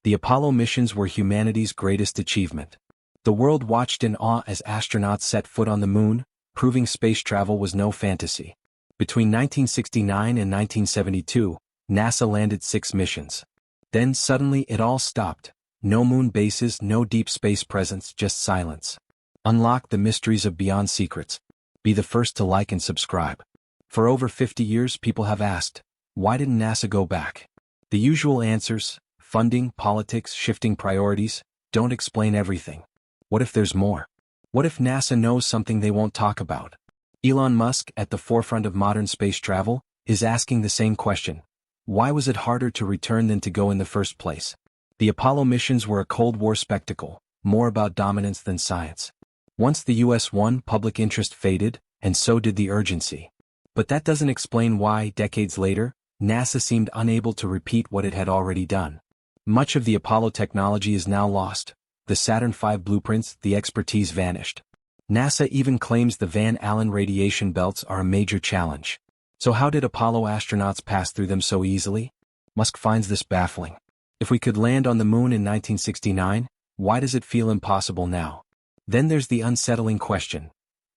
The Apollo missions were humanity's greatest achievement. The world watched in awe as astronauts set foot on the moon, proving space travel was no fantasy. Between 1969 and 1972, NASA landed 6 missions. Then suddenly it all stopped. No moon bases, no deep space presence, just silence. Unlock the mysteries of Beyond Secrets. Be the first to like and subscribe. For over 50 years people have asked, why didn't NASA go back? The usual answers, funding, politics, shifting priorities, don't explain everything. What if there's more? What if NASA knows something they won't talk about? Elon Musk, at the forefront of modern space travel, is asking the same question. Why was it harder to return than to go in the first place? The Apollo missions were a Cold War spectacle, more about dominance than science. Once the US won, public interest faded, and so did the urgency. But that doesn't explain why, decades later, NASA seemed unable to repeat what it had already done. Much of the Apollo technology is now lost. The Saturn V blueprints, the expertise vanished. NASA even claims the Van Allen radiation belts are a major challenge. So how did Apollo astronauts pass through them so easily? Musk finds this baffling. If we could land on the moon in 1969, why does it feel impossible now? Then there's the unsettling question.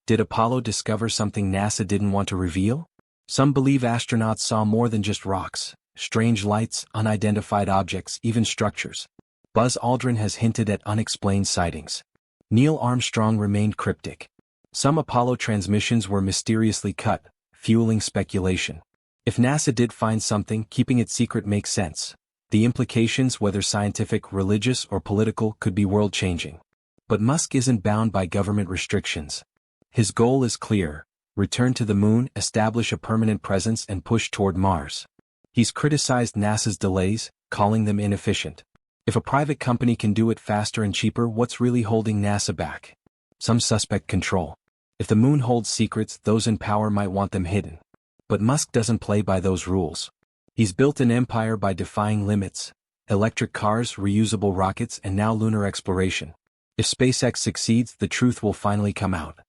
Did Apollo discover something NASA didn't want to reveal? Some believe astronauts saw more than just rocks, strange lights, unidentified objects, even structures. Buzz Aldrin has hinted at unexplained sightings. Neil Armstrong remained cryptic. Some Apollo transmissions were mysteriously cut, fueling speculation. If NASA did find something, keeping it secret makes sense. The implications, whether scientific, religious, or political, could be world-changing. But Musk isn't bound by government restrictions. His goal is clear: return to the moon, establish a permanent presence, and push toward Mars. He's criticized NASA's delays, calling them inefficient. If a private company can do it faster and cheaper, what's really holding NASA back? Some suspect control. If the moon holds secrets, those in power might want them hidden. But Musk doesn't play by those rules. He's built an empire by defying limits: electric cars, reusable rockets, and now lunar exploration. If SpaceX succeeds, the truth will finally come out.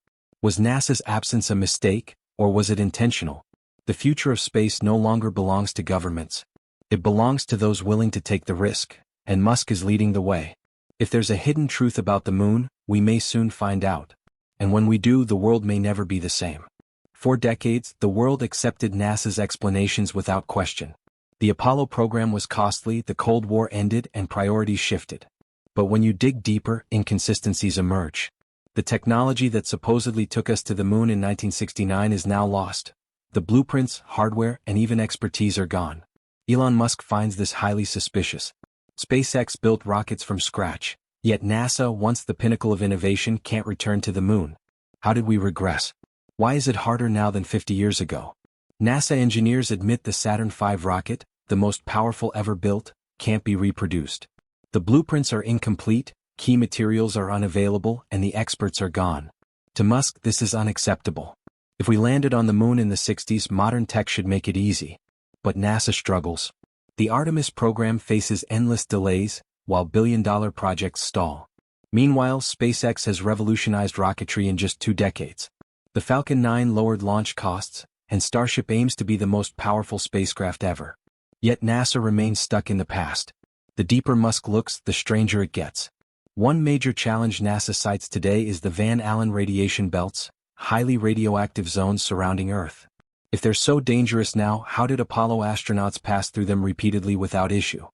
Was NASA's absence a mistake, or was it intentional? The future of space no longer belongs to governments. It belongs to those willing to take the risk, and Musk is leading the way. If there's a hidden truth about the moon, we may soon find out. And when we do, the world may never be the same. For decades, the world accepted NASA's explanations without question. The Apollo program was costly, the Cold War ended, and priorities shifted. But when you dig deeper, inconsistencies emerge. The technology that supposedly took us to the moon in 1969 is now lost. The blueprints, hardware, and even expertise are gone. Elon Musk finds this highly suspicious. SpaceX built rockets from scratch, yet NASA, once the pinnacle of innovation, can't return to the moon. How did we regress? Why is it harder now than 50 years ago? NASA engineers admit the Saturn V rocket, the most powerful ever built, can't be reproduced. The blueprints are incomplete, key materials are unavailable, and the experts are gone. To Musk, this is unacceptable. If we landed on the moon in the 60s, modern tech should make it easy. But NASA struggles. The Artemis program faces endless delays, while billion-dollar projects stall. Meanwhile, SpaceX has revolutionized rocketry in just 2 decades. The Falcon 9 lowered launch costs, and Starship aims to be the most powerful spacecraft ever. Yet NASA remains stuck in the past. The deeper Musk looks, the stranger it gets. One major challenge NASA cites today is the Van Allen radiation belts, highly radioactive zones surrounding Earth. If they're so dangerous now, how did Apollo astronauts pass through them repeatedly without issue?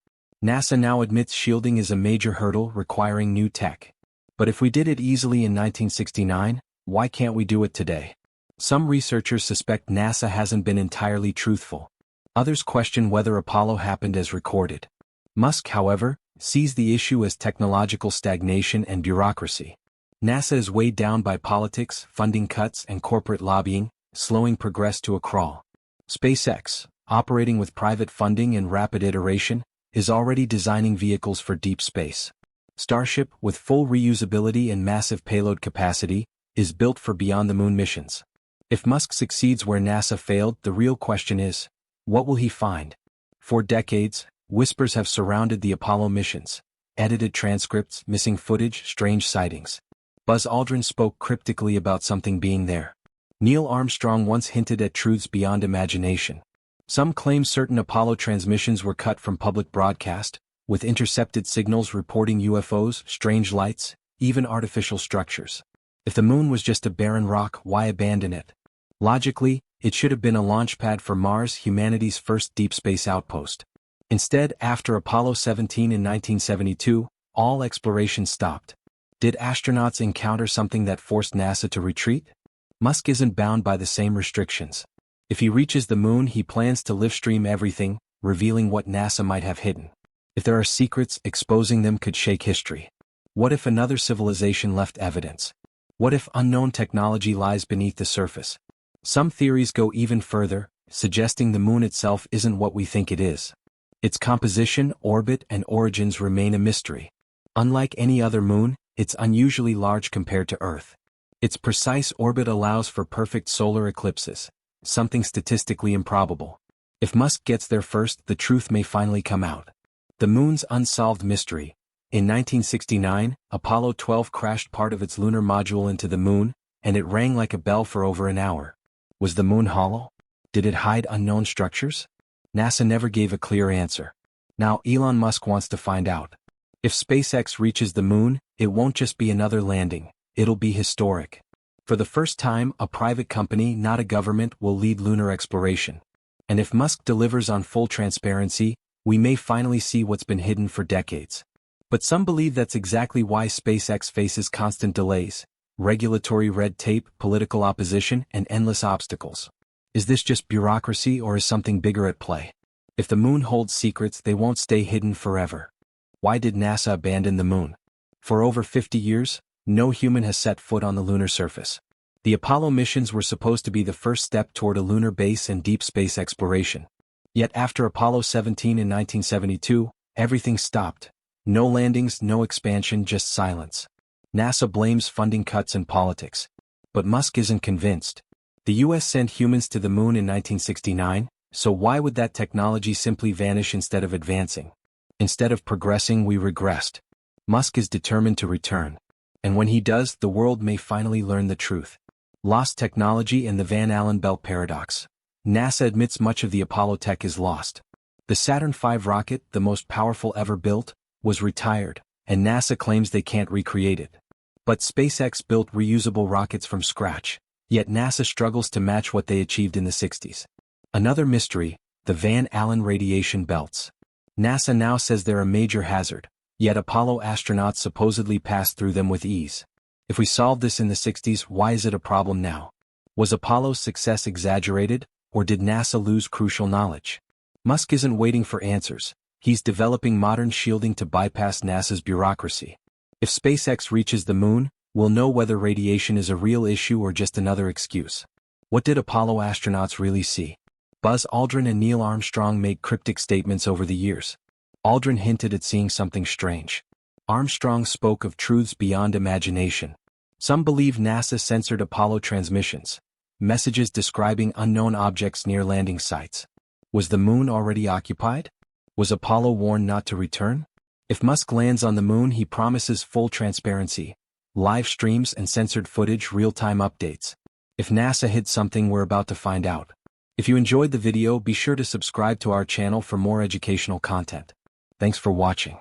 NASA now admits shielding is a major hurdle requiring new tech. But if we did it easily in 1969, why can't we do it today? Some researchers suspect NASA hasn't been entirely truthful. Others question whether Apollo happened as recorded. Musk, however, sees the issue as technological stagnation and bureaucracy. NASA is weighed down by politics, funding cuts, and corporate lobbying, slowing progress to a crawl. SpaceX, operating with private funding and rapid iteration, is already designing vehicles for deep space. Starship, with full reusability and massive payload capacity, is built for beyond-the-moon missions. If Musk succeeds where NASA failed, the real question is, what will he find? For decades, whispers have surrounded the Apollo missions: edited transcripts, missing footage, strange sightings. Buzz Aldrin spoke cryptically about something being there. Neil Armstrong once hinted at truths beyond imagination. Some claim certain Apollo transmissions were cut from public broadcast, with intercepted signals reporting UFOs, strange lights, even artificial structures. If the moon was just a barren rock, why abandon it? Logically, it should have been a launch pad for Mars, humanity's first deep space outpost. Instead, after Apollo 17 in 1972, all exploration stopped. Did astronauts encounter something that forced NASA to retreat? Musk isn't bound by the same restrictions. If he reaches the moon, he plans to livestream everything, revealing what NASA might have hidden. If there are secrets, exposing them could shake history. What if another civilization left evidence? What if unknown technology lies beneath the surface? Some theories go even further, suggesting the moon itself isn't what we think it is. Its composition, orbit, and origins remain a mystery. Unlike any other moon, it's unusually large compared to Earth. Its precise orbit allows for perfect solar eclipses, something statistically improbable. If Musk gets there first, the truth may finally come out. The moon's unsolved mystery. In 1969, Apollo 12 crashed part of its lunar module into the moon, and it rang like a bell for over an hour. Was the moon hollow? Did it hide unknown structures? NASA never gave a clear answer. Now Elon Musk wants to find out. If SpaceX reaches the moon, it won't just be another landing, it'll be historic. For the first time, a private company, not a government, will lead lunar exploration. And if Musk delivers on full transparency, we may finally see what's been hidden for decades. But some believe that's exactly why SpaceX faces constant delays, regulatory red tape, political opposition, and endless obstacles. Is this just bureaucracy, or is something bigger at play? If the moon holds secrets, they won't stay hidden forever. Why did NASA abandon the moon? For over 50 years, no human has set foot on the lunar surface. The Apollo missions were supposed to be the first step toward a lunar base and deep space exploration. Yet after Apollo 17 in 1972, everything stopped. No landings, no expansion, just silence. NASA blames funding cuts and politics. But Musk isn't convinced. The US sent humans to the moon in 1969, so why would that technology simply vanish instead of advancing? Instead of progressing, we regressed. Musk is determined to return. And when he does, the world may finally learn the truth. Lost technology and the Van Allen belt paradox. NASA admits much of the Apollo tech is lost. The Saturn V rocket, the most powerful ever built, was retired, and NASA claims they can't recreate it. But SpaceX built reusable rockets from scratch, yet NASA struggles to match what they achieved in the 60s. Another mystery, the Van Allen radiation belts. NASA now says they're a major hazard, yet Apollo astronauts supposedly passed through them with ease. If we solved this in the 60s, why is it a problem now? Was Apollo's success exaggerated, or did NASA lose crucial knowledge? Musk isn't waiting for answers. He's developing modern shielding to bypass NASA's bureaucracy. If SpaceX reaches the moon, we'll know whether radiation is a real issue or just another excuse. What did Apollo astronauts really see? Buzz Aldrin and Neil Armstrong made cryptic statements over the years. Aldrin hinted at seeing something strange. Armstrong spoke of truths beyond imagination. Some believe NASA censored Apollo transmissions, messages describing unknown objects near landing sites. Was the moon already occupied? Was Apollo warned not to return? If Musk lands on the moon, he promises full transparency, live streams and censored footage, real-time updates. If NASA hid something, we're about to find out. If you enjoyed the video, be sure to subscribe to our channel for more educational content. Thanks for watching.